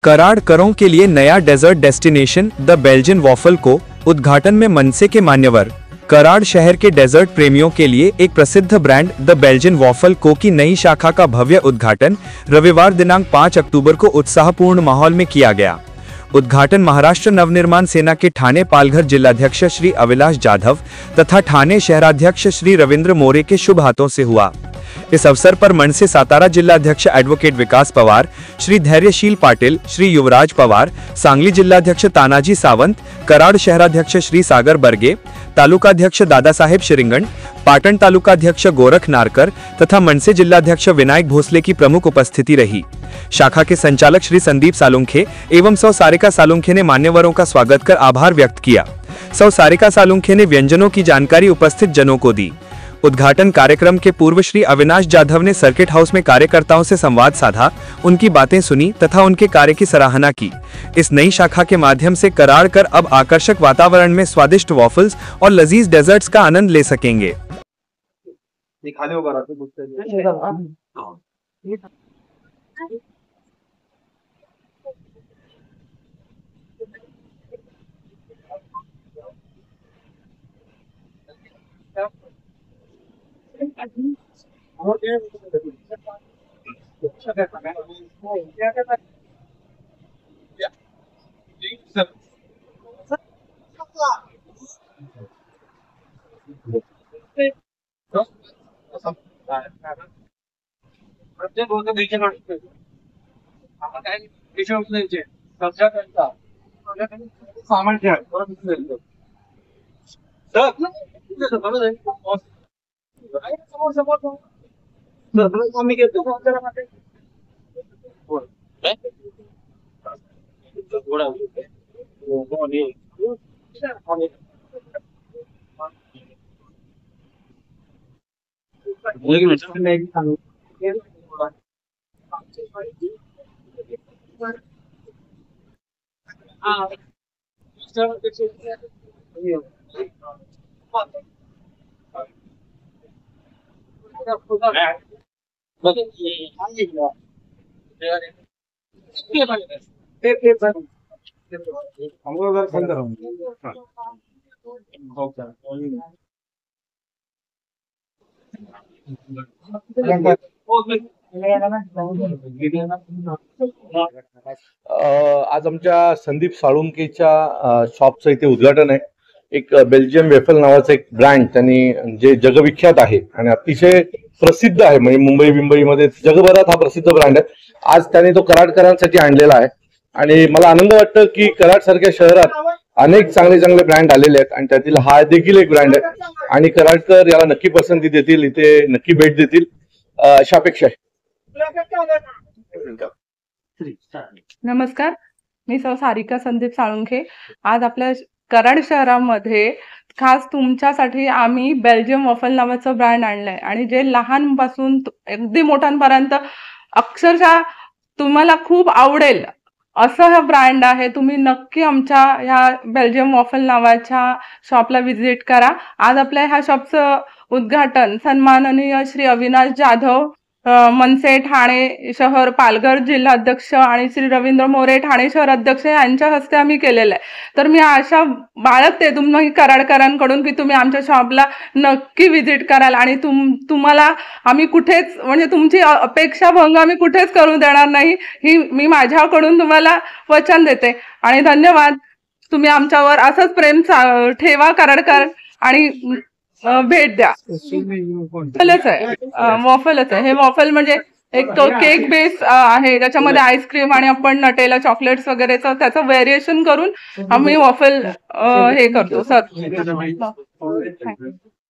कराड़ करों के लिए नया dessert destination the Belgian waffle को उद्घाटन में मनसे के मान्यवर। कराड़ शहर के डेजर्ट प्रेमियों के लिए एक प्रसिद्ध ब्रांड द बेल्जियन वॉफल को की नई शाखा का भव्य उद्घाटन रविवार दिनांक 5 अक्टूबर को उत्साहपूर्ण माहौल में किया गया। उद्घाटन महाराष्ट्र नवनिर्माण सेना के ठाणे पालघर जिलाध्यक्ष श्री अविनाश जाधव तथा ठाणे शहराध्यक्ष श्री रविंद्र मोरे के शुभ हाथों से हुआ। इस अवसर पर मनसे सातारा जिलाध्यक्ष एडवोकेट विकास पवार, श्री धैर्यशील पाटिल, श्री युवराज पवार, सांगली जिलाध्यक्ष तानाजी सावंत, कराड़ शहराध्यक्ष श्री सागर बर्गे, तालुकाध्यक्ष दादासाहेब शिरिंगण, पाटण तालुकाध्यक्ष गोरख नारकर तथा मनसे जिलाध्यक्ष विनायक भोसले की प्रमुख उपस्थिति रही। शाखा के संचालक श्री संदीप सालुंखे एवं सौ सारिका सालुंखे ने मान्यवरों का स्वागत कर आभार व्यक्त किया। सौ सारिका सालुंखे ने व्यंजनों की जानकारी उपस्थित जनों को दी। उद्घाटन कार्यक्रम के पूर्व श्री अविनाश जाधव ने सर्किट हाउस में कार्यकर्ताओं से संवाद साधा, उनकी बातें सुनी तथा उनके कार्य की सराहना की। इस नई शाखा के माध्यम से कराड़ कर अब आकर्षक वातावरण में स्वादिष्ट वॉफल्स और लजीज डेजर्ट्स का आनंद ले सकेंगे। आज आमच्या संदीप साळुंकेच्या शॉपचं इथे उद्घाटन आहे। एक बेल्जियम वेफल नावाचं एक ब्रँड त्यांनी जे जगविख्यात आहे आणि अतिशय प्रसिद्ध आहे, म्हणजे मुंबई मध्ये जगभरात हा प्रसिद्ध ब्रँड आहे। आज त्याने तो कराडकरांसाठी आणलेला आहे आणि मला आनंद वाटतो की कराड सारख्या शहरात अनेक चांगले ब्रँड आलेले आहेत आणि त्यातील हा देखील एक ब्रँड आहे आणि कराडकर याला नक्की पसंती देतील, इथे नक्की भेट देतील अशा अपेक्षा आहे। नमस्कार, मी सौ सारिका संदीप साळुंखे। आज आपल्या कराड शहरामध्ये खास तुमच्यासाठी आम्ही बेल्जियम वॉफल नावाचं ब्रँड आणलंय आणि जे लहानपासून अगदी मोठ्यांपर्यंत अक्षरशः तुम्हाला खूप आवडेल असं हा ब्रँड आहे। तुम्ही नक्की आमच्या ह्या बेल्जियम वॉफल नावाच्या शॉपला व्हिजिट करा। आज आपल्या ह्या शॉपचं उद्घाटन सन्माननीय श्री अविनाश जाधव मनसे ठाणे शहर पालघर जिल्हाध्यक्ष आणि श्री रविंद्र मोरे ठाणे शहर अध्यक्ष यांच्या हस्ते आम्ही केलेलं आहे। तर मी आशा बाळगते तुम्ही कराडकरांकडून की तुम्ही आमच्या शॉपला नक्की व्हिजिट कराल आणि तुम्हाला आम्ही कुठेच म्हणजे तुमची अपेक्षा भंग आम्ही कुठेच करू देणार नाही, ही मी माझ्याकडून तुम्हाला वचन देते। आणि धन्यवाद, तुम्ही आमच्यावर असंच प्रेम ठेवा कराडकर आणि भेट द्या। वॉफलच आहे हे वॉफल म्हणजे एक तो केक बेस आहे, त्याच्यामध्ये आईस्क्रीम आणि आपण नटेला चॉकलेट्स वगैरेचं त्याचं व्हेरिएशन करून आम्ही वॉफल हे करतो सर।